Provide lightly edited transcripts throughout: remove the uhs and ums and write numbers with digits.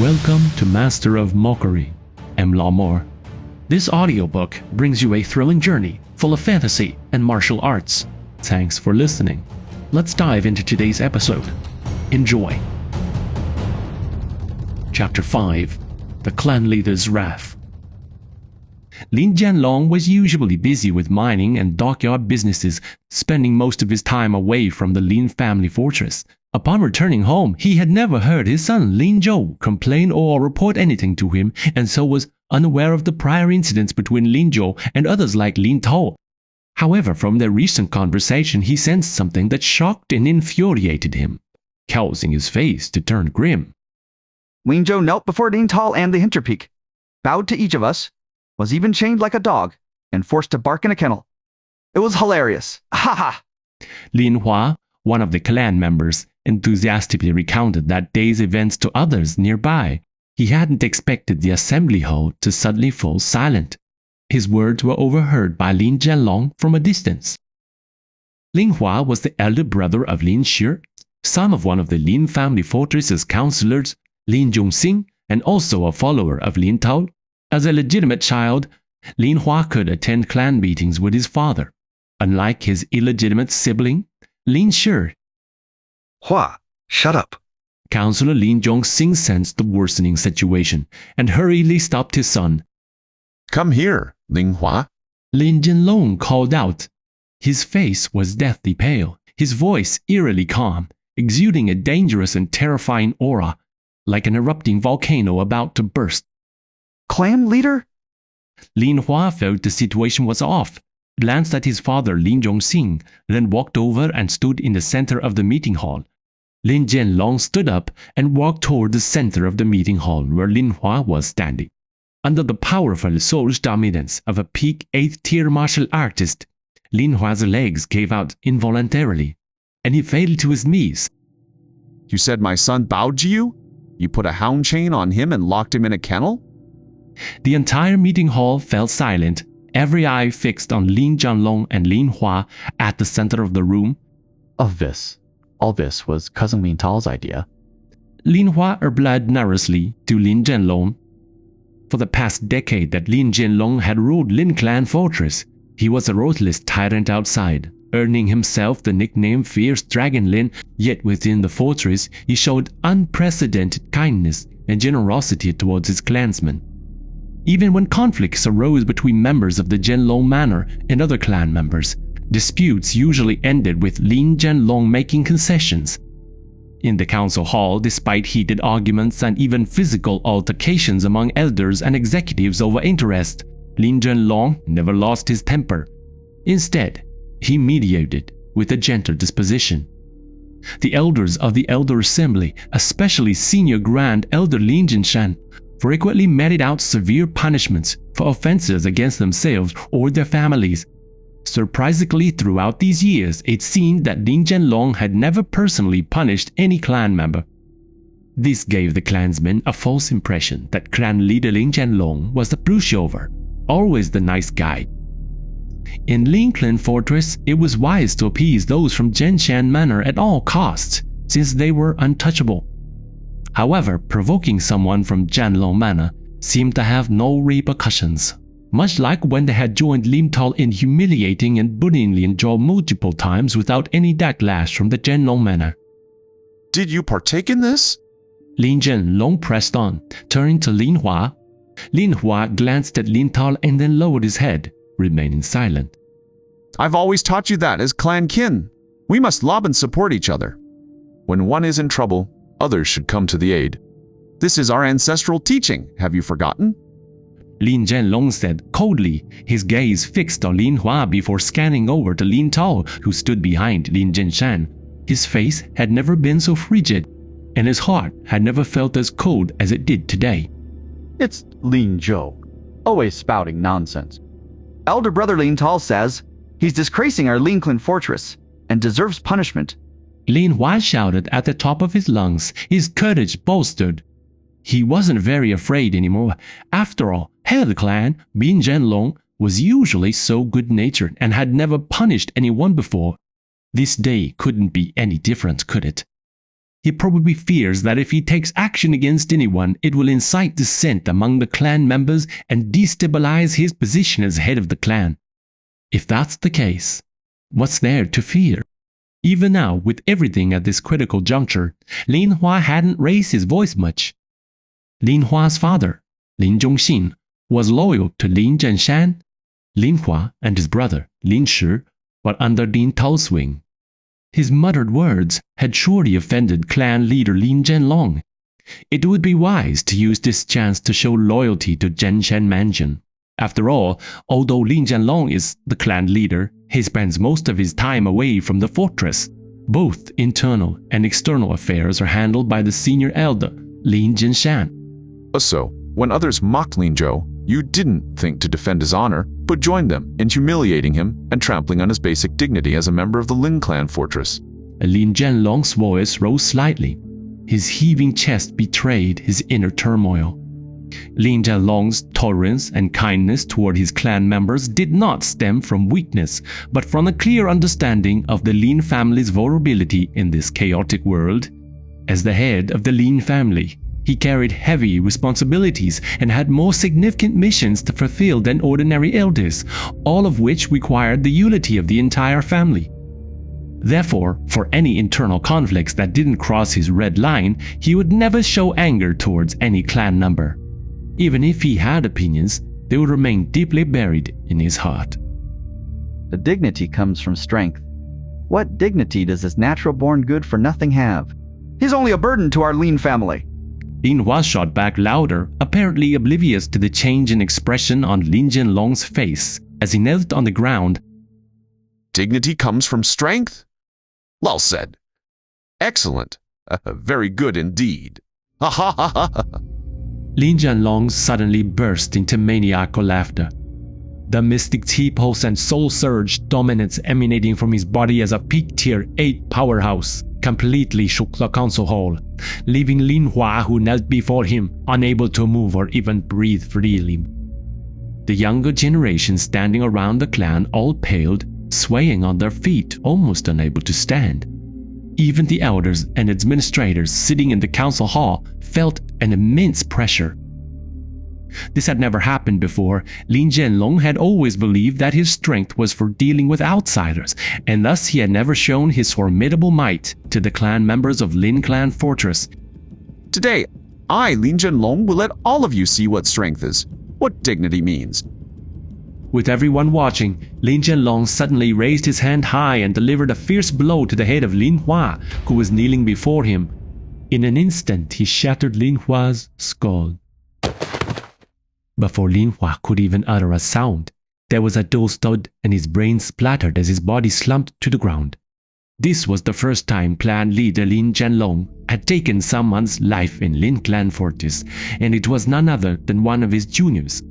Welcome to Master of Mockery, M. Lamore. This audiobook brings you a thrilling journey full of fantasy and martial arts. Thanks for listening. Let's dive into today's episode. Enjoy. Chapter 5: The Clan Leader's Wrath. Lin Jianlong was usually busy with mining and dockyard businesses, spending most of his time away from the Lin family fortress. Upon returning home, he had never heard his son Lin Zhou complain or report anything to him, and so was unaware of the prior incidents between Lin Zhou and others like Lin Tao. However, from their recent conversation, he sensed something that shocked and infuriated him, causing his face to turn grim. Lin Zhou knelt before Lin Tao and the Hinterpeak, bowed to each of us, was even chained like a dog, and forced to bark in a kennel. It was hilarious. Ha ha! Lin Hua, one of the clan members, enthusiastically recounted that day's events to others nearby. He hadn't expected the assembly hall to suddenly fall silent. His words were overheard by Lin Jianlong from a distance. Lin Hua was the elder brother of Lin Shi, son of one of the Lin family fortress's counselors, Lin Zhongxing, and also a follower of Lin Tao. As a legitimate child, Lin Hua could attend clan meetings with his father. Unlike his illegitimate sibling, Lin Shi, Hua, shut up. Counselor Lin Zhongxing sensed the worsening situation and hurriedly stopped his son. Come here, Lin Hua. Lin Jianlong called out. His face was deathly pale, his voice eerily calm, exuding a dangerous and terrifying aura, like an erupting volcano about to burst. Clan leader? Lin Hua felt the situation was off, glanced at his father Lin Zhongxing, then walked over and stood in the center of the meeting hall. Lin Jianlong stood up and walked toward the center of the meeting hall where Lin Hua was standing. Under the powerful soul's dominance of a peak 8th-tier martial artist, Lin Hua's legs gave out involuntarily, and he fell to his knees. You said my son bowed to you? You put a hound chain on him and locked him in a kennel? The entire meeting hall fell silent, every eye fixed on Lin Jianlong and Lin Hua at the center of the room. All this was Cousin Lin Tao's idea. Lin Hua replied nervously to Lin Jianlong. For the past decade that Lin Jianlong had ruled Lin Clan Fortress, he was a ruthless tyrant outside, earning himself the nickname Fierce Dragon Lin, yet within the fortress he showed unprecedented kindness and generosity towards his clansmen. Even when conflicts arose between members of the Jianlong Manor and other clan members, disputes usually ended with Lin Jianlong making concessions. In the council hall, despite heated arguments and even physical altercations among elders and executives over interest, Lin Jianlong never lost his temper. Instead, he mediated with a gentle disposition. The elders of the Elder Assembly, especially Senior Grand Elder Lin Jinshan, frequently meted out severe punishments for offenses against themselves or their families. Surprisingly, throughout these years, it seemed that Lin Jianlong had never personally punished any clan member. This gave the clansmen a false impression that clan leader Lin Jianlong was the pushover, always the nice guy. In Lin Clan Fortress, it was wise to appease those from Zhenshan Manor at all costs, since they were untouchable. However, provoking someone from Jianlong Manor seemed to have no repercussions, much like when they had joined Lin Tao in humiliating and bullying Lin Zhou multiple times without any backlash from the Jianlong Manor. Did you partake in this? Lin Jianlong pressed on, turning to Lin Hua. Lin Hua glanced at Lin Tao and then lowered his head, remaining silent. I've always taught you that as clan kin. We must love and support each other. When one is in trouble, others should come to the aid. This is our ancestral teaching, have you forgotten? Lin Jianlong said coldly, his gaze fixed on Lin Hua before scanning over to Lin Tao, who stood behind Lin Jinshan. His face had never been so frigid, and his heart had never felt as cold as it did today. It's Lin Zhou, always spouting nonsense. Elder brother Lin Tao says he's disgracing our Lin Clan Fortress and deserves punishment. Lin Hua shouted at the top of his lungs, his courage bolstered. He wasn't very afraid anymore. After all, head of the clan, Lin Jianlong, was usually so good-natured and had never punished anyone before. This day couldn't be any different, could it? He probably fears that if he takes action against anyone, it will incite dissent among the clan members and destabilize his position as head of the clan. If that's the case, what's there to fear? Even now, with everything at this critical juncture, Lin Hua hadn't raised his voice much. Lin Hua's father, Lin Zhongxin, was loyal to Lin Zhenshan. Lin Hua and his brother, Lin Shi, were under Lin Tao's wing. His muttered words had surely offended clan leader Lin Zhenlong. It would be wise to use this chance to show loyalty to Zhenshan Mansion. After all, although Lin Zhenlong is the clan leader, he spends most of his time away from the fortress. Both internal and external affairs are handled by the senior elder, Lin Zhenshan. So, when others mocked Lin Zhou, you didn't think to defend his honor, but joined them in humiliating him and trampling on his basic dignity as a member of the Lin clan fortress. Lin Zhenlong's voice rose slightly. His heaving chest betrayed his inner turmoil. Lin Zhenlong's tolerance and kindness toward his clan members did not stem from weakness, but from a clear understanding of the Lin family's vulnerability in this chaotic world. As the head of the Lin family, he carried heavy responsibilities and had more significant missions to fulfill than ordinary elders, all of which required the unity of the entire family. Therefore, for any internal conflicts that didn't cross his red line, he would never show anger towards any clan member. Even if he had opinions, they would remain deeply buried in his heart. The dignity comes from strength. What dignity does this natural-born good-for-nothing have? He's only a burden to our Lin family. Lin Hua shot back louder, apparently oblivious to the change in expression on Lin Zhenlong's face as he knelt on the ground. Dignity comes from strength? Well said. Excellent. Very good indeed. Ha ha ha ha ha. Lin Zhenlong suddenly burst into maniacal laughter. The mystic T-pulse and soul surge dominance emanating from his body as a peak tier 8 powerhouse completely shook the council hall, leaving Lin Hua, who knelt before him, unable to move or even breathe freely. The younger generation standing around the clan all paled, swaying on their feet, almost unable to stand. Even the elders and administrators sitting in the council hall felt an immense pressure. This had never happened before. Lin Zhenlong had always believed that his strength was for dealing with outsiders, and thus he had never shown his formidable might to the clan members of Lin Clan Fortress. Today, I, Lin Zhenlong, will let all of you see what strength is, what dignity means. With everyone watching, Lin Zhenlong suddenly raised his hand high and delivered a fierce blow to the head of Lin Hua, who was kneeling before him. In an instant, he shattered Lin Hua's skull. Before Lin Hua could even utter a sound, there was a dull thud and his brain splattered as his body slumped to the ground. This was the first time clan leader Lin Zhenlong had taken someone's life in Lin Clan Fortress, and it was none other than one of his juniors.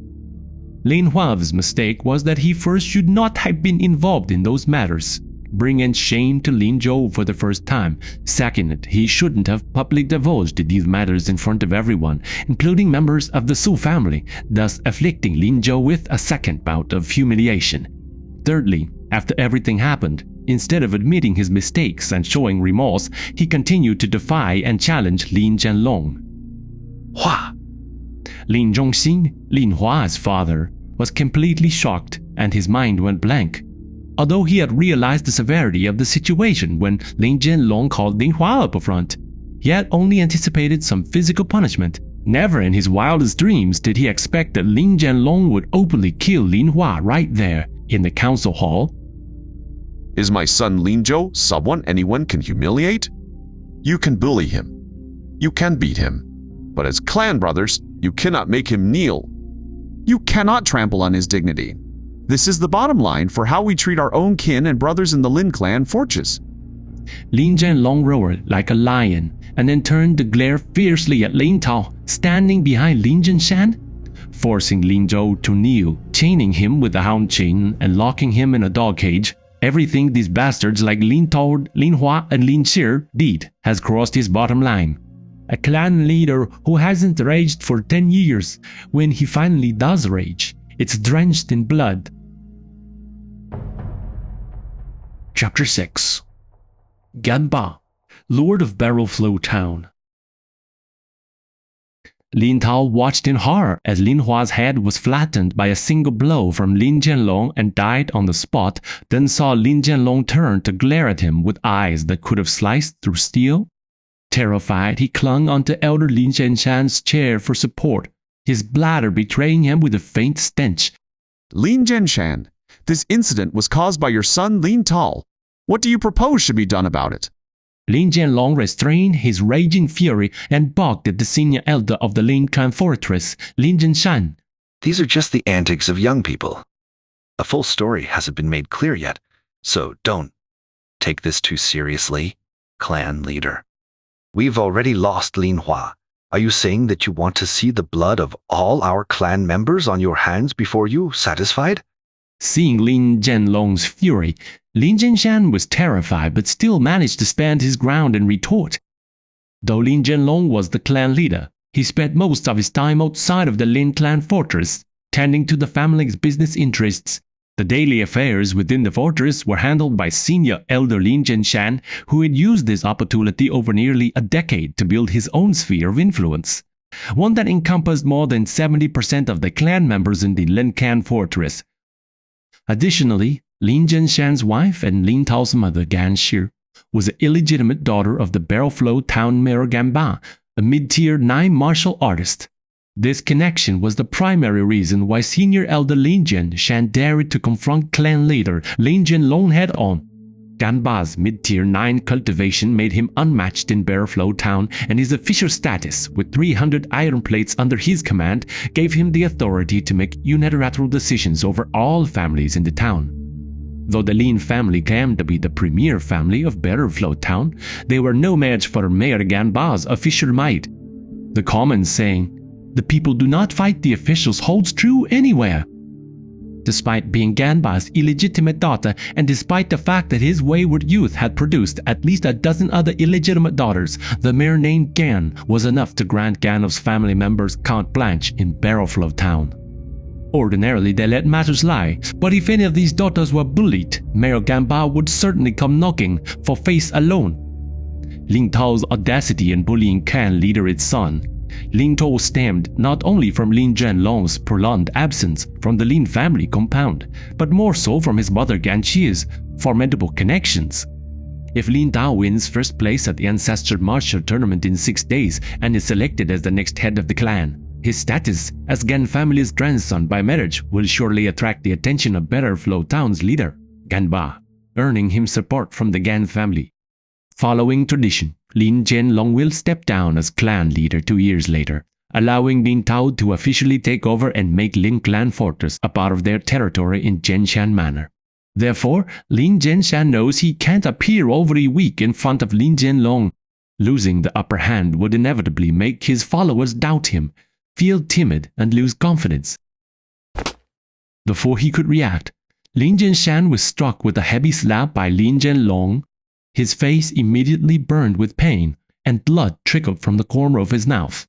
Lin Hua's mistake was that he first should not have been involved in those matters, bringing shame to Lin Zhou for the first time. Second, he shouldn't have publicly divulged these matters in front of everyone, including members of the Su family, thus afflicting Lin Zhou with a second bout of humiliation. Thirdly, after everything happened, instead of admitting his mistakes and showing remorse, he continued to defy and challenge Lin Zhenlong. Hua! Lin Zhongxin, Lin Hua's father, was completely shocked and his mind went blank. Although he had realized the severity of the situation when Lin Zhenlong called Lin Hua up front, he had only anticipated some physical punishment. Never in his wildest dreams did he expect that Lin Zhenlong would openly kill Lin Hua right there in the council hall. Is my son Lin Zhou someone anyone can humiliate? You can bully him. You can beat him. But as clan brothers, you cannot make him kneel. You cannot trample on his dignity. This is the bottom line for how we treat our own kin and brothers in the Lin Clan Fortress. Lin Zhenlong roared like a lion and then turned to glare fiercely at Lin Tao, standing behind Lin Zhenshan, forcing Lin Zhou to kneel, chaining him with the hound chain and locking him in a dog cage. Everything these bastards like Lin Tao, Lin Hua, and Lin Shi did has crossed his bottom line. A clan leader who hasn't raged for 10 years, when he finally does rage, it's drenched in blood. Chapter 6. Ganba. Lord of Barrelflow Town. Lin Tao watched in horror as Lin Hua's head was flattened by a single blow from Lin Jianlong and died on the spot, then saw Lin Jianlong turn to glare at him with eyes that could have sliced through steel. Terrified, he clung onto elder Lin Zhenshan's chair for support, his bladder betraying him with a faint stench. Lin Zhenshan, this incident was caused by your son Lin Tao. What do you propose should be done about it? Lin Jianlong restrained his raging fury and barked at the senior elder of the Lin clan fortress, Lin Zhenshan. These are just the antics of young people. A full story hasn't been made clear yet, so don't take this too seriously, clan leader. We've already lost Lin Hua. Are you saying that you want to see the blood of all our clan members on your hands before you satisfied? Seeing Lin Jianlong's fury, Lin Zhenshan was terrified but still managed to stand his ground and retort. Though Lin Jianlong was the clan leader, he spent most of his time outside of the Lin clan fortress, tending to the family's business interests. The daily affairs within the fortress were handled by senior elder Lin Zhenshan, who had used this opportunity over nearly a decade to build his own sphere of influence, one that encompassed more than 70% of the clan members in the Lin clan fortress. Additionally, Lin Zhenshan's wife and Lin Tao's mother, Gan Shi, was an illegitimate daughter of the Barrelflow town mayor Ganba, a mid-tier 9 martial artist. This connection was the primary reason why senior elder Lin Zhenshan dared to confront clan leader Lin Jianlong head-on. Ganba's mid-tier 9 cultivation made him unmatched in Barrelflow town, and his official status, with 300 iron plates under his command, gave him the authority to make unilateral decisions over all families in the town. Though the Lin family claimed to be the premier family of Barrelflow town, they were no match for Mayor Ganba's official might. The common saying, "The people do not fight the officials," holds true anywhere. Despite being Ganba's illegitimate daughter, and despite the fact that his wayward youth had produced at least a dozen other illegitimate daughters, the mere name Gan was enough to grant Gan's family members carte blanche in Barrelflow town. Ordinarily, they let matters lie, but if any of these daughters were bullied, Mayor Ganba would certainly come knocking, for face alone. Lin Tao's audacity in bullying clan leader its son, Lin Tao stemmed not only from Lin Jianlong's prolonged absence from the Lin family compound, but more so from his mother Gan Qi's formidable connections. If Lin Tao wins first place at the Ancestor Martial Tournament in 6 days and is selected as the next head of the clan, his status as Gan family's grandson by marriage will surely attract the attention of Barrelflow town's leader, Ganba, earning him support from the Gan family. Following tradition, Lin Jianlong will step down as clan leader 2 years later, allowing Lin Tao to officially take over and make Lin clan fortress a part of their territory in Zhenshan manner. Therefore, Lin Zhenshan knows he can't appear overly weak in front of Lin Jianlong. Losing the upper hand would inevitably make his followers doubt him, feel timid, and lose confidence. Before he could react, Lin Zhenshan was struck with a heavy slap by Lin Jianlong. His face immediately burned with pain, and blood trickled from the corner of his mouth.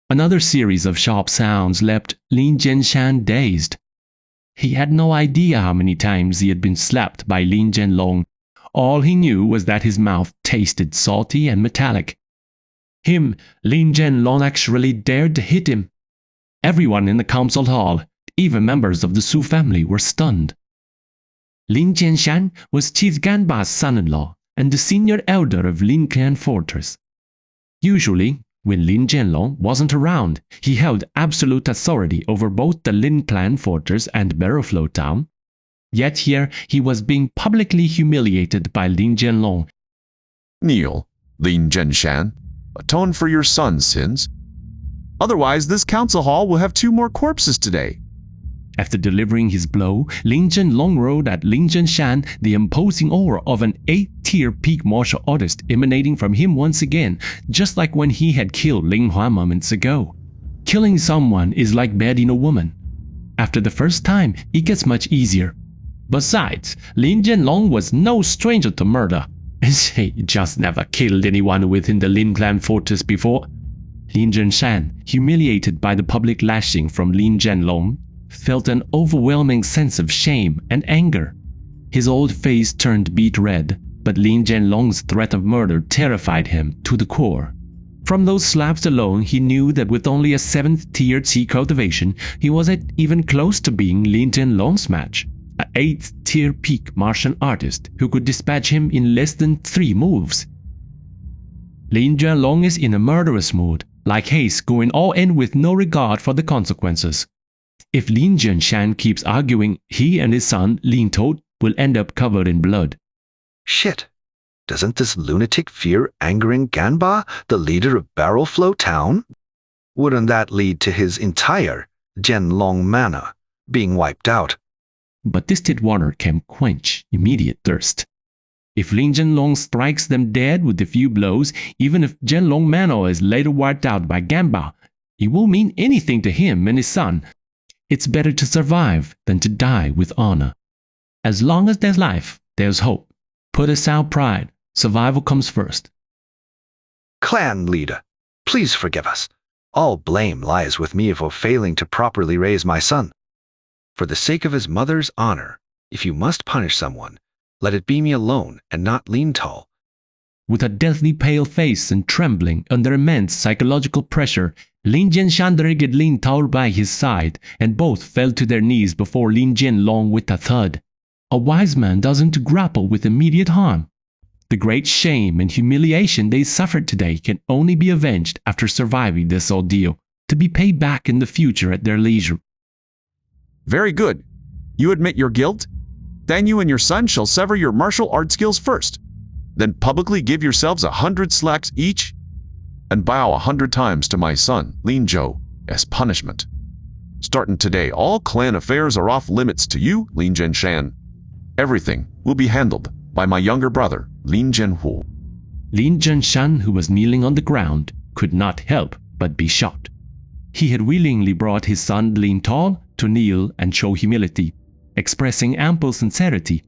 Another series of sharp sounds left Lin Zhenshan dazed. He had no idea how many times he had been slapped by Lin Jianlong. All he knew was that his mouth tasted salty and metallic. Him, Lin Jianlong actually dared to hit him. Everyone in the council hall, even members of the Su family, were stunned. Lin Zhenshan was Chief Ganba's son-in-law and the senior elder of Lin clan fortress. Usually, when Lin Jianlong wasn't around, he held absolute authority over both the Lin clan fortress and Barrelflow town. Yet here he was being publicly humiliated by Lin Jianlong. Kneel, Lin Zhenshan. Atone for your son's sins. Otherwise, this council hall will have 2 more corpses today. After delivering his blow, Lin Jianlong rode at Lin Zhenshan, the imposing aura of an 8-tier peak martial artist emanating from him once again, just like when he had killed Lin Hua moments ago. Killing someone is like beheading a woman. After the first time, it gets much easier. Besides, Lin Jianlong was no stranger to murder. He just never killed anyone within the Lin clan fortress before. Lin Zhenshan, humiliated by the public lashing from Lin Jianlong, felt an overwhelming sense of shame and anger. His old face turned beet red, but Lin Jianlong's threat of murder terrified him to the core. From those slaps alone, he knew that with only a 7th-tier Qi cultivation, he wasn't even close to being Lin Jianlong's match, an 8th-tier peak martial artist who could dispatch him in less than 3 moves. Lin Jianlong is in a murderous mood, like haste going all in with no regard for the consequences. If Lin Jianshan keeps arguing, he and his son, Lin Toad, will end up covered in blood. Shit. Doesn't this lunatic fear angering Ganba, the leader of Barrel Flow Town? Wouldn't that lead to his entire Jianlong mana being wiped out? But distilled water can quench immediate thirst. If Lin Jianlong strikes them dead with a few blows, even if Jianlong mana is later wiped out by Ganba, it won't mean anything to him and his son. It's better to survive than to die with honor. As long as there's life, there's hope. Put aside pride. Survival comes first. Clan leader, please forgive us. All blame lies with me for failing to properly raise my son. For the sake of his mother's honor, if you must punish someone, let it be me alone and not Lin Tall. With a deathly pale face and trembling under immense psychological pressure, Lin Jianshan dragged Lin Tao by his side, and both fell to their knees before Lin Jianlong with a thud. A wise man doesn't grapple with immediate harm. The great shame and humiliation they suffered today can only be avenged after surviving this ordeal, to be paid back in the future at their leisure. Very good. You admit your guilt? Then you and your son shall sever your martial art skills first. Then publicly give yourselves 100 slacks each, and bow 100 times to my son, Lin Zhou, as punishment. Starting today, all clan affairs are off limits to you, Lin Jianshan. Everything will be handled by my younger brother, Lin Jianhu. Lin Jianshan, who was kneeling on the ground, could not help but be shocked. He had willingly brought his son Lin Tall to kneel and show humility, expressing ample sincerity.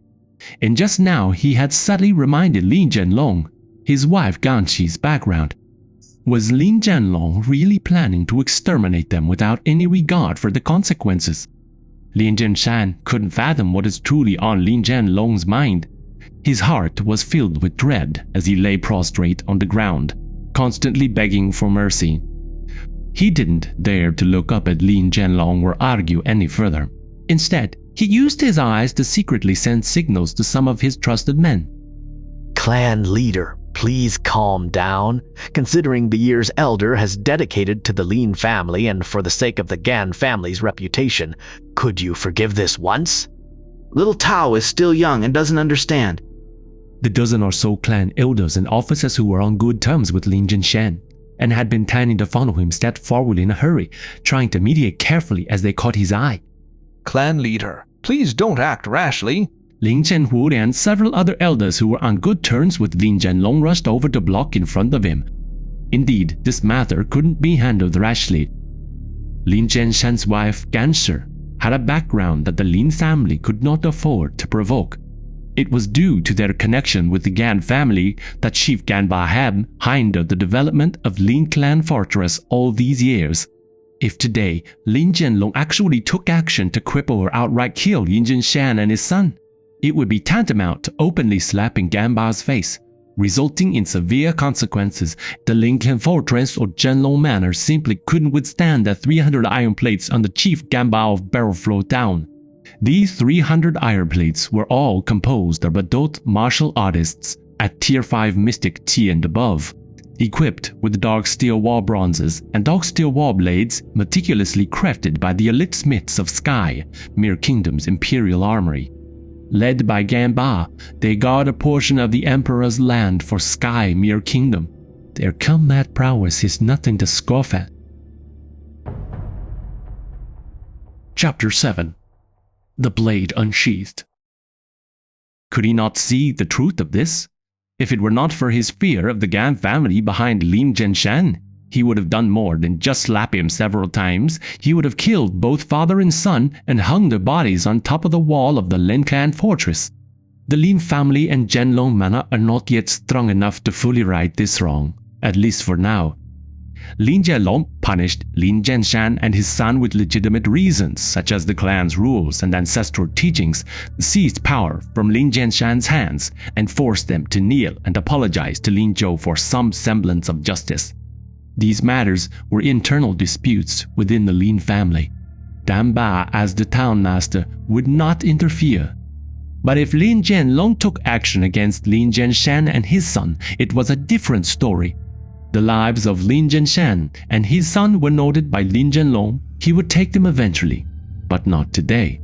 And just now he had subtly reminded Lin Jianlong, his wife Ganqi's background. Was Lin Jianlong really planning to exterminate them without any regard for the consequences? Lin Jianshan couldn't fathom what is truly on Lin Jianlong's mind. His heart was filled with dread as he lay prostrate on the ground, constantly begging for mercy. He didn't dare to look up at Lin Jianlong or argue any further. Instead, he used his eyes to secretly send signals to some of his trusted men. Clan leader, please calm down. Considering the years Elder has dedicated to the Lin family and for the sake of the Gan family's reputation, could you forgive this once? Little Tao is still young and doesn't understand. The dozen or so clan elders and officers who were on good terms with Lin Jianshan and had been planning to follow him stepped forward in a hurry, trying to mediate carefully as they caught his eye. Clan leader, please don't act rashly. Lin Jianhu and several other elders who were on good terms with Lin Jianlong rushed over to block in front of him. Indeed, this matter couldn't be handled rashly. Lin Jianshan's wife, Ganshi, had a background that the Lin family could not afford to provoke. It was due to their connection with the Gan family that Chief Ganba had hindered the development of Lin Clan Fortress all these years. If today Lin Jianlong actually took action to cripple or outright kill Lin Jianshan and his son, it would be tantamount to openly slapping Ganba's face, resulting in severe consequences. The Lin Clan Fortress or Jianlong Manor simply couldn't withstand the 300 iron plates on the Chief Ganba of Barrel Flow Town. These 300 iron plates were all composed of adult martial artists at Tier 5 Mystic T and above, equipped with dark steel wall bronzes and dark steel wall blades meticulously crafted by the elite smiths of Sky, Mere Kingdom's imperial armory. Led by Ganba, they guard a portion of the Emperor's land for Sky Mere Kingdom. Their combat prowess is nothing to scoff at. Chapter 7. The Blade Unsheathed. Could he not see the truth of this? If it were not for his fear of the Gan family behind Lin Jianshan, he would have done more than just slap him several times. He would have killed both father and son and hung their bodies on top of the wall of the Lin Clan fortress. The Lin family and Jianlong Manor are not yet strong enough to fully right this wrong, at least for now. Lin Jianlong punished Lin Jianshan and his son with legitimate reasons, such as the clan's rules and ancestral teachings, seized power from Lin Jianshan's hands and forced them to kneel and apologize to Lin Zhou for some semblance of justice. These matters were internal disputes within the Lin family. Dan Ba, as the town master, would not interfere. But if Lin Jianlong took action against Lin Jianshan and his son, it was a different story. The lives of Lin Jianshan and his son were noted by Lin Jianlong. He would take them eventually, but not today.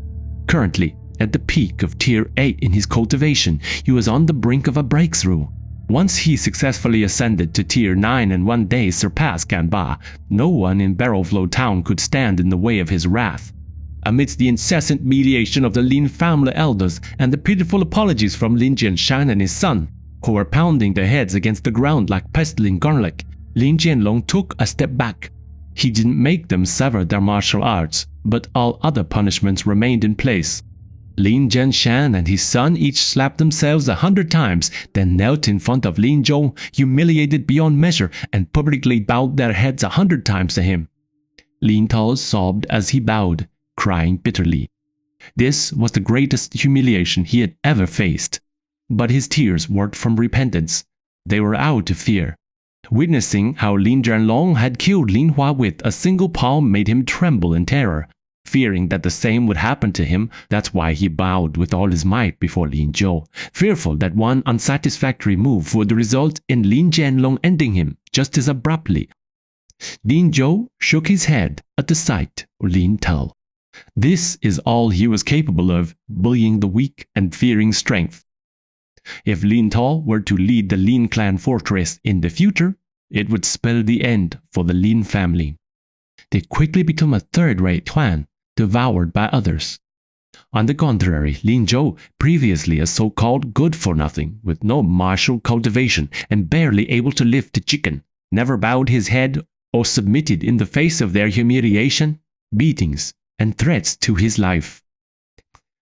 Currently, at the peak of Tier 8 in his cultivation, he was on the brink of a breakthrough. Once he successfully ascended to Tier 9 and one day surpassed Ganba, no one in Barrelflow Town could stand in the way of his wrath. Amidst the incessant mediation of the Lin family elders and the pitiful apologies from Lin Jianshan and his son, who were pounding their heads against the ground like pestilent garlic, Lin Jianlong took a step back. He didn't make them sever their martial arts, but all other punishments remained in place. Lin Jianshan and his son each slapped themselves 100 times, then knelt in front of Lin Zhou, humiliated beyond measure, and publicly bowed their heads 100 times to him. Lin Tao sobbed as he bowed, crying bitterly. This was the greatest humiliation he had ever faced. But his tears weren't from repentance. They were out of fear. Witnessing how Lin Jianlong had killed Lin Hua with a single palm made him tremble in terror. Fearing that the same would happen to him, that's why he bowed with all his might before Lin Zhou, fearful that one unsatisfactory move would result in Lin Jianlong ending him just as abruptly. Lin Zhou shook his head at the sight of Lin Tao. This is all he was capable of, bullying the weak and fearing strength. If Lin Tao were to lead the Lin clan fortress in the future, it would spell the end for the Lin family. They quickly become a third-rate clan, devoured by others. On the contrary, Lin Zhou, previously a so-called good-for-nothing with no martial cultivation and barely able to lift a chicken, never bowed his head or submitted in the face of their humiliation, beatings, and threats to his life.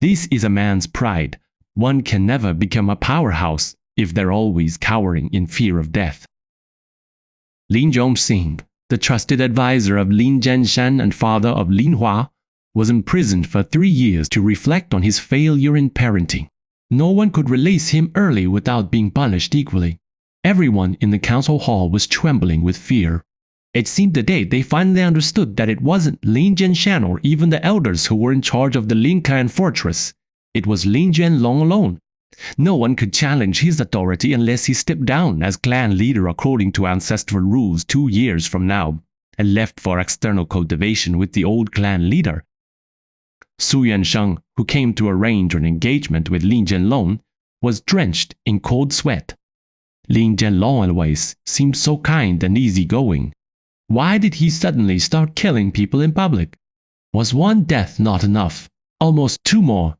This is a man's pride. One can never become a powerhouse if they're always cowering in fear of death. Lin Zhongxing, the trusted advisor of Lin Jianshan and father of Lin Hua, was imprisoned for 3 years to reflect on his failure in parenting. No one could release him early without being punished equally. Everyone in the council hall was trembling with fear. It seemed the day they finally understood that it wasn't Lin Jianshan or even the elders who were in charge of the Lin clan fortress. It was Lin Jianlong alone. No one could challenge his authority unless he stepped down as clan leader according to ancestral rules 2 years from now, and left for external cultivation with the old clan leader. Su Yansheng, who came to arrange an engagement with Lin Jianlong, was drenched in cold sweat. Lin Jianlong always seemed so kind and easygoing. Why did he suddenly start killing people in public? Was one death not enough? Almost 2 more.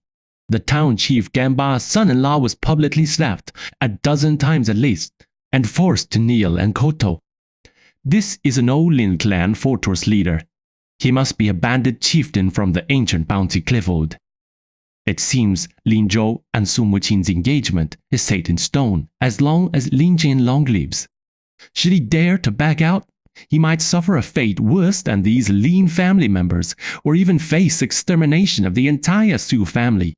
The town chief Ganba's son-in-law was publicly slapped 12 times at least, and forced to kneel and kowtow. This is an old Lin clan fortress leader. He must be a bandit chieftain from the ancient Bounty Clifford. It seems Lin Zhou and Sun Wuqing's engagement is set in stone as long as Lin Jianlong lives. Should he dare to back out, he might suffer a fate worse than these Lin family members, or even face extermination of the entire Su family.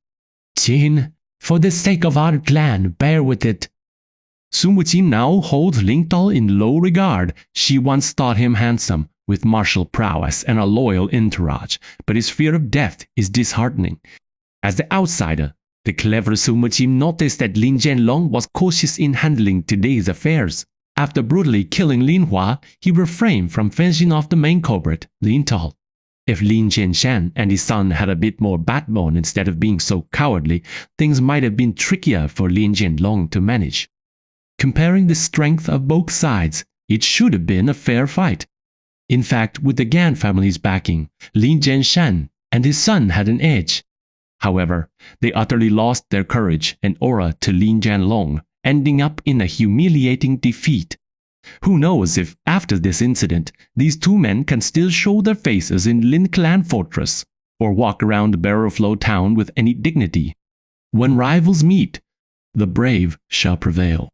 Qin, for the sake of our clan, bear with it. Sun Wuqing now holds Ling Tao in low regard. She once thought him handsome, with martial prowess and a loyal entourage, but his fear of death is disheartening. As the outsider, the clever Sun Wuqing noticed that Lin Jianlong was cautious in handling today's affairs. After brutally killing Lin Hua, he refrained from finishing off the main culprit, Lin Tao. If Lin Jianshan and his son had a bit more backbone instead of being so cowardly, things might have been trickier for Lin Jianlong to manage. Comparing the strength of both sides, it should have been a fair fight. In fact, with the Gan family's backing, Lin Jianshan and his son had an edge. However, they utterly lost their courage and aura to Lin Jianlong, ending up in a humiliating defeat. Who knows if, after this incident, these 2 men can still show their faces in Lin Clan Fortress, or walk around Barrelflow Town with any dignity. When rivals meet, the brave shall prevail.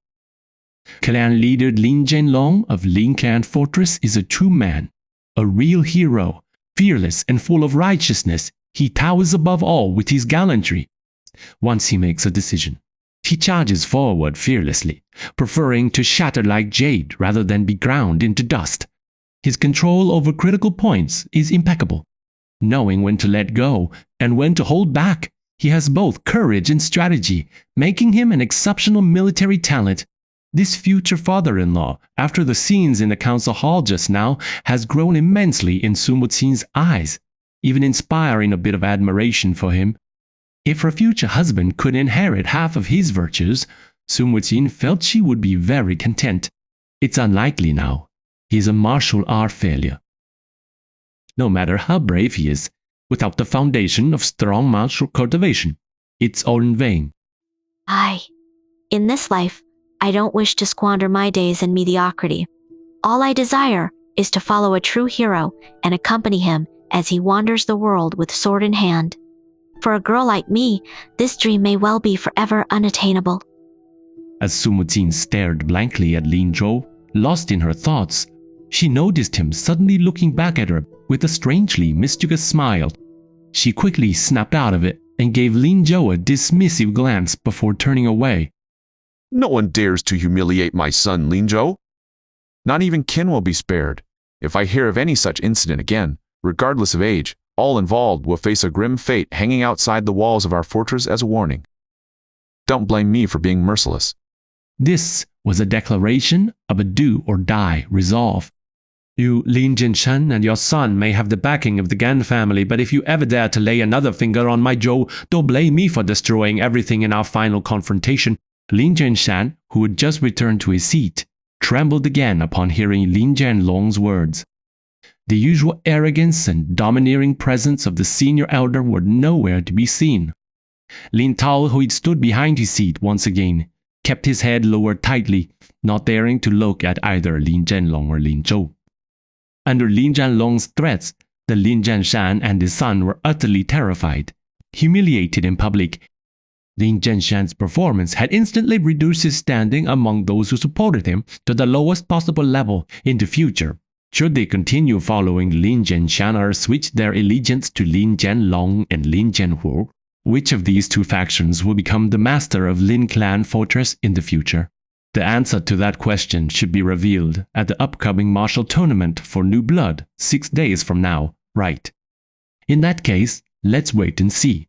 Clan leader Lin Jianlong of Lin Clan Fortress is a true man, a real hero, fearless and full of righteousness. He towers above all with his gallantry. Once he makes a decision, he charges forward fearlessly, preferring to shatter like jade rather than be ground into dust. His control over critical points is impeccable. Knowing when to let go and when to hold back, he has both courage and strategy, making him an exceptional military talent. This future father-in-law, after the scenes in the council hall just now, has grown immensely in Sun Wuxi's eyes, even inspiring a bit of admiration for him. If her future husband could inherit half of his virtues, Sun Wuxi felt she would be very content. It's unlikely now. He's a martial art failure. No matter how brave he is, without the foundation of strong martial cultivation, it's all in vain. In this life, I don't wish to squander my days in mediocrity. All I desire is to follow a true hero and accompany him as he wanders the world with sword in hand. For a girl like me, this dream may well be forever unattainable. As Sun Wuxi stared blankly at Lin Zhou, lost in her thoughts, she noticed him suddenly looking back at her with a strangely mischievous smile. She quickly snapped out of it and gave Lin Zhou a dismissive glance before turning away. No one dares to humiliate my son, Lin Zhou. Not even Qin will be spared. If I hear of any such incident again, regardless of age, all involved will face a grim fate hanging outside the walls of our fortress as a warning. Don't blame me for being merciless. This was a declaration of a do-or-die resolve. You, Lin Jinshan, and your son may have the backing of the Gan family, but if you ever dare to lay another finger on my Zhou, don't blame me for destroying everything in our final confrontation. Lin Jinshan, who had just returned to his seat, trembled again upon hearing Lin Jianlong's words. The usual arrogance and domineering presence of the senior elder were nowhere to be seen. Lin Tao, who had stood behind his seat once again, kept his head lowered tightly, not daring to look at either Lin Jianlong or Lin Zhou. Under Lin Jianlong's threats, the Lin Jianshan and his son were utterly terrified. Humiliated in public, Lin Jianshan's performance had instantly reduced his standing among those who supported him to the lowest possible level in the future. Should they continue following Lin Jianshan or switch their allegiance to Lin Jianlong and Lin Jianhu, which of these two factions will become the master of Lin Clan Fortress in the future? The answer to that question should be revealed at the upcoming martial tournament for New Blood 6 days from now, right? In that case, let's wait and see.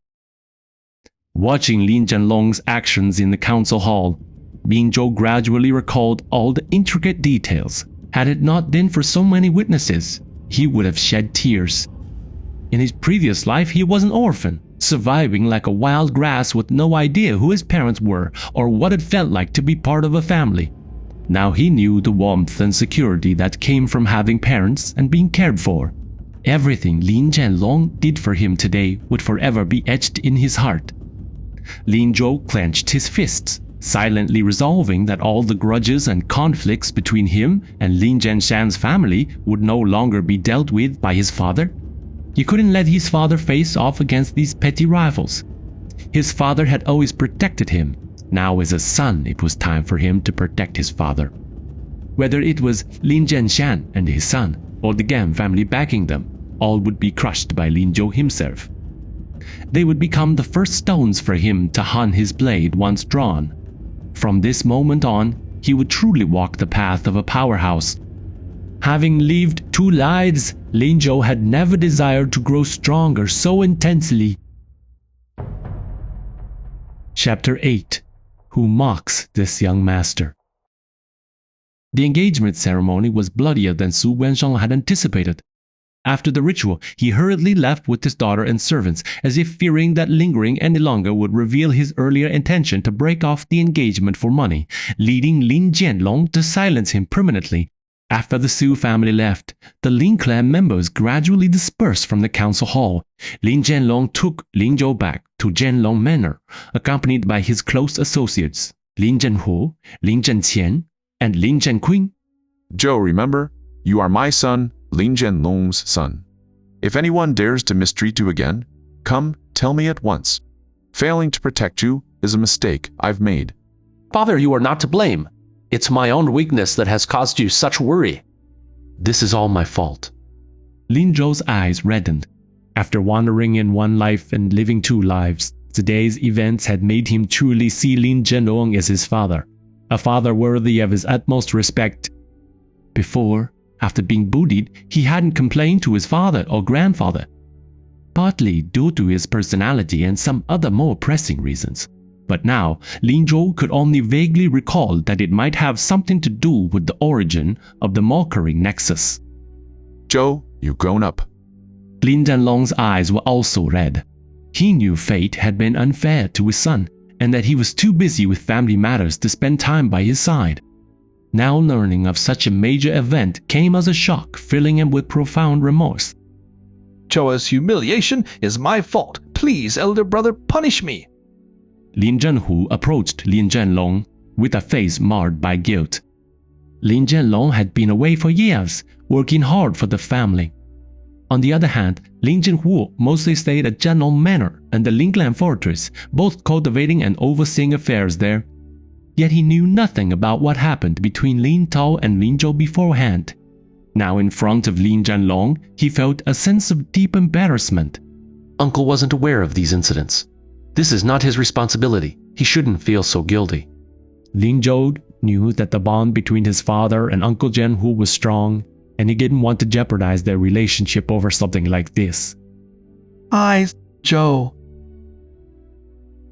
Watching Lin Jianlong's actions in the council hall, Lin Zhou gradually recalled all the intricate details. Had it not been for so many witnesses, he would have shed tears. In his previous life, he was an orphan, surviving like a wild grass with no idea who his parents were or what it felt like to be part of a family. Now he knew the warmth and security that came from having parents and being cared for. Everything Lin Jianlong did for him today would forever be etched in his heart. Lin Zhou clenched his fists, silently resolving that all the grudges and conflicts between him and Lin Jianshan's family would no longer be dealt with by his father. He couldn't let his father face off against these petty rivals. His father had always protected him. Now as a son, it was time for him to protect his father. Whether it was Lin Jianshan and his son, or the Gan family backing them, all would be crushed by Lin Zhou himself. They would become the first stones for him to hone his blade once drawn. From this moment on, he would truly walk the path of a powerhouse. Having lived 2 lives, Lin Zhou had never desired to grow stronger so intensely. Chapter 8. Who mocks this young master? The engagement ceremony was bloodier than Su Wensheng had anticipated. After the ritual, he hurriedly left with his daughter and servants, as if fearing that lingering any longer would reveal his earlier intention to break off the engagement for money, leading Lin Jianlong to silence him permanently. After the Su family left, the Lin clan members gradually dispersed from the council hall. Lin Jianlong took Lin Zhou back to Jianlong Manor, accompanied by his close associates, Lin Jianhu, Lin Jianqian, and Lin Jianqing. Zhou, remember, you are my son, Lin Jianlong's son. If anyone dares to mistreat you again, come, tell me at once. Failing to protect you is a mistake I've made. Father, you are not to blame. It's my own weakness that has caused you such worry. This is all my fault. Lin Zhou's eyes reddened. After wandering in one life and living two lives, today's events had made him truly see Lin Zhenlong as his father, a father worthy of his utmost respect. Before, after being bullied, he hadn't complained to his father or grandfather, partly due to his personality and some other more pressing reasons. But now, Lin Zhou could only vaguely recall that it might have something to do with the origin of the Mockery nexus. Zhou, you've grown up. Lin Zhenlong's eyes were also red. He knew fate had been unfair to his son, and that he was too busy with family matters to spend time by his side. Now learning of such a major event came as a shock, filling him with profound remorse. Zhou's humiliation is my fault. Please, elder brother, punish me. Lin Zhenhu approached Lin Zhenlong with a face marred by guilt. Lin Zhenlong had been away for years, working hard for the family. On the other hand, Lin Zhenhu mostly stayed at Zhenlong Manor and the Linglan Fortress, both cultivating and overseeing affairs there. Yet he knew nothing about what happened between Lin Tao and Lin Zhou beforehand. Now in front of Lin Zhenlong, he felt a sense of deep embarrassment. Uncle wasn't aware of these incidents. This is not his responsibility. He shouldn't feel so guilty. Lin Zhou knew that the bond between his father and Uncle Zhenhu was strong, and he didn't want to jeopardize their relationship over something like this. Zhou.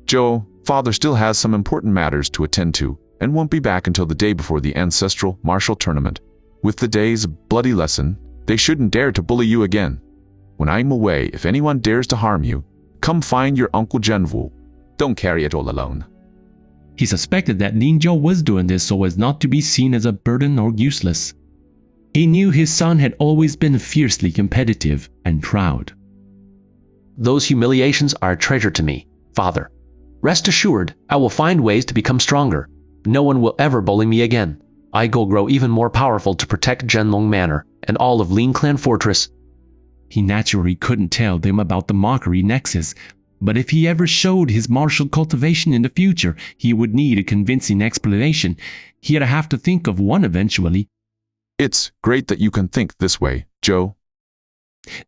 Zhou, father still has some important matters to attend to and won't be back until the day before the ancestral martial tournament. With the day's bloody lesson, they shouldn't dare to bully you again. When I'm away, if anyone dares to harm you, come find your Uncle Zhenwu. Don't carry it all alone. He suspected that Lin Zhou was doing this so as not to be seen as a burden or useless. He knew his son had always been fiercely competitive and proud. Those humiliations are a treasure to me, father. Rest assured, I will find ways to become stronger. No one will ever bully me again. I will grow even more powerful to protect Zhenlong Manor and all of Linglan Fortress. He naturally couldn't tell them about the Mockery nexus, but if he ever showed his martial cultivation in the future, he would need a convincing explanation. He'd have to think of one eventually. It's great that you can think this way, Zhou.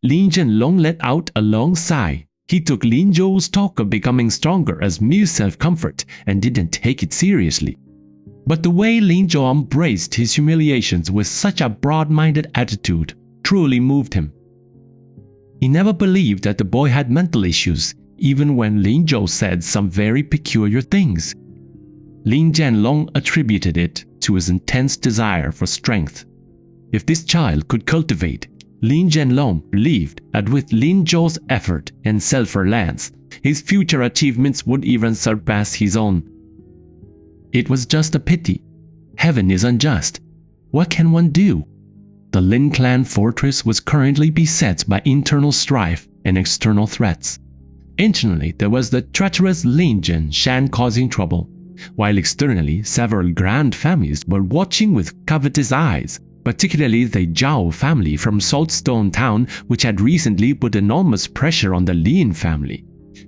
Lin Zhenlong let out a long sigh. He took Lin Zhou's talk of becoming stronger as mere self-comfort and didn't take it seriously. But the way Lin Zhou embraced his humiliations with such a broad-minded attitude truly moved him. He never believed that the boy had mental issues, even when Lin Zhou said some very peculiar things. Lin Zhenlong attributed it to his intense desire for strength. If this child could cultivate, Lin Zhenlong believed that with Lin Zhou's effort and self-reliance, his future achievements would even surpass his own. It was just a pity. Heaven is unjust. What can one do? The Linglan Fortress was currently beset by internal strife and external threats. Internally, there was the treacherous Lin Shan causing trouble, while externally, several grand families were watching with covetous eyes, particularly the Zhao family from Saltstone Town, which had recently put enormous pressure on the Lin family.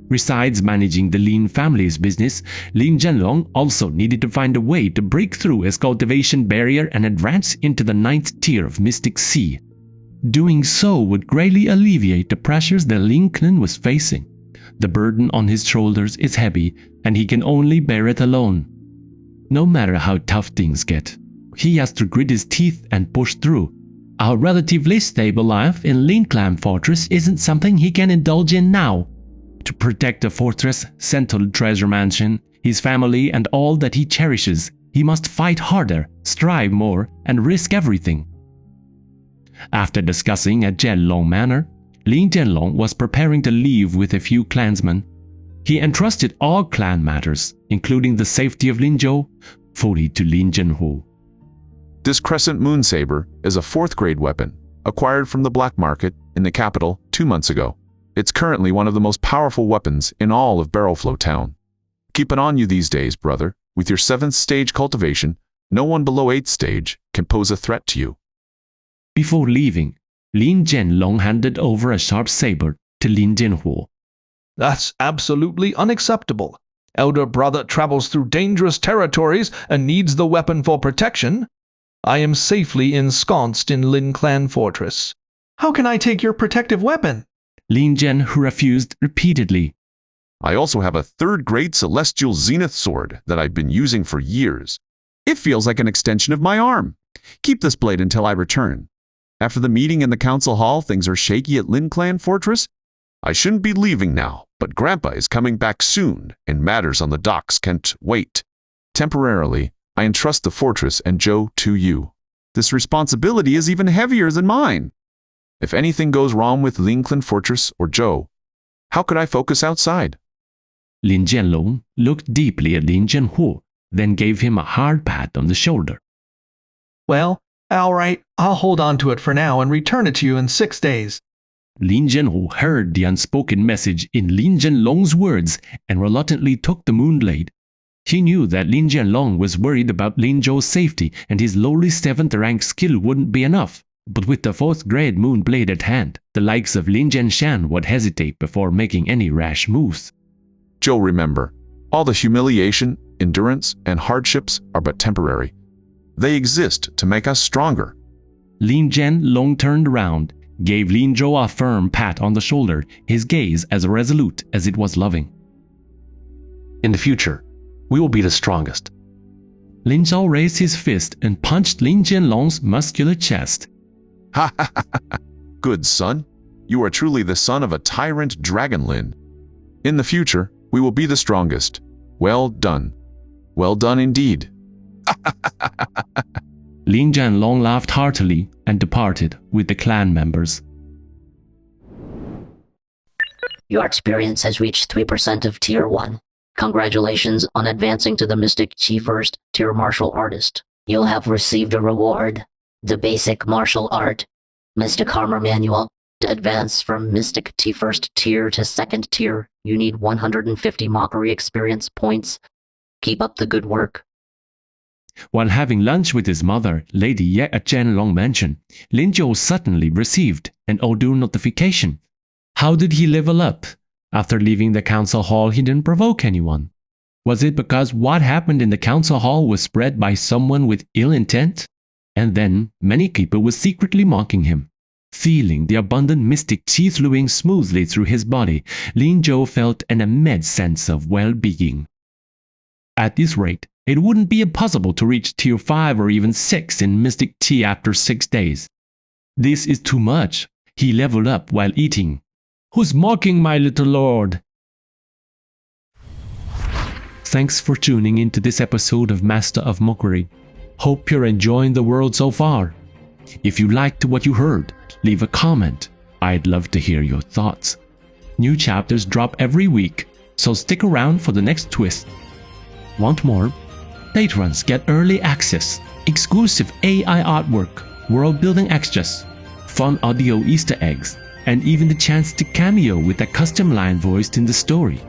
Besides managing the Lin family's business, Lin Zhenlong also needed to find a way to break through his cultivation barrier and advance into the 9th tier of Mystic Sea. Doing so would greatly alleviate the pressures that Lin Clan was facing. The burden on his shoulders is heavy, and he can only bear it alone. No matter how tough things get, he has to grit his teeth and push through. A relatively stable life in Linglan Fortress isn't something he can indulge in now. To protect the fortress, central treasure mansion, his family and all that he cherishes, he must fight harder, strive more, and risk everything. After discussing at Zhenlong Manor, Lin Zhenlong was preparing to leave with a few clansmen. He entrusted all clan matters, including the safety of Lin Zhou, fully to Lin Zhenhu. This Crescent Moon Saber is a 4th grade weapon, acquired from the black market in the capital 2 months ago. It's currently one of the most powerful weapons in all of Barrelflow Town. Keep it on you these days, brother. With your 7th stage cultivation, no one below 8th stage can pose a threat to you. Before leaving, Lin Zhenlong handed over a sharp saber to Lin Zhenhu. That's absolutely unacceptable. Elder brother travels through dangerous territories and needs the weapon for protection. I am safely ensconced in Lin Clan Fortress. How can I take your protective weapon? Lin Jian refused repeatedly. I also have a third-grade celestial zenith sword that I've been using for years. It feels like an extension of my arm. Keep this blade until I return. After the meeting in the council hall, things are shaky at Lin Clan Fortress. I shouldn't be leaving now, but Grandpa is coming back soon, and matters on the docks can't wait. Temporarily, I entrust the fortress and Joe to you. This responsibility is even heavier than mine. If anything goes wrong with Lin Clan Fortress or Joe, how could I focus outside? Lin Jianlong looked deeply at Lin Jianhu, then gave him a hard pat on the shoulder. Well, all right, I'll hold on to it for now and return it to you in 6 days. Lin Jianhu heard the unspoken message in Lin Jianlong's words and reluctantly took the moonblade. He knew that Lin Jianlong was worried about Lin Zhou's safety and his lowly 7th rank skill wouldn't be enough. But with the 4th grade moonblade at hand, the likes of Lin Jianshan would hesitate before making any rash moves. Joe, remember, all the humiliation, endurance, and hardships are but temporary. They exist to make us stronger. Lin Jianlong turned around, gave Lin Zhou a firm pat on the shoulder, his gaze as resolute as it was loving. In the future, we will be the strongest. Lin Zhou raised his fist and punched Lin Jianlong's muscular chest. Ha ha ha ha! Good son. You are truly the son of a tyrant dragon, Lin. In the future, we will be the strongest. Well done. Well done indeed. Lin Jianlong laughed heartily and departed with the clan members. Your experience has reached 3% of Tier 1. Congratulations on advancing to the Mystic Chi First Tier Martial Artist. You'll have received a reward. The Basic Martial Art Mystic Armor Manual. To advance from Mystic T First Tier to 2nd Tier, you need 150 Mockery experience points. Keep up the good work. While having lunch with his mother, Lady Ye at Jianlong Mansion, Lin Zhou suddenly received an audio notification. How did he level up? After leaving the council hall, he didn't provoke anyone. Was it because what happened in the council hall was spread by someone with ill intent? And then many people were secretly mocking him. Feeling the abundant mystic chi flowing smoothly through his body, Lin Zhou felt an immense sense of well-being. At this rate, it wouldn't be impossible to reach Tier 5 or even 6 in Mystic Chi after 6 days. This is too much. He leveled up while eating. Who's mocking my little lord? Thanks for tuning into this episode of Master of Mockery. Hope you're enjoying the world so far. If you liked what you heard, leave a comment. I'd love to hear your thoughts. New chapters drop every week, so stick around for the next twist. Want more? Patrons get early access, exclusive AI artwork, world-building extras, fun audio Easter eggs, and even the chance to cameo with a custom line voiced in the story.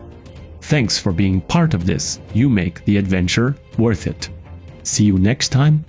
Thanks for being part of this. You make the adventure worth it. See you next time.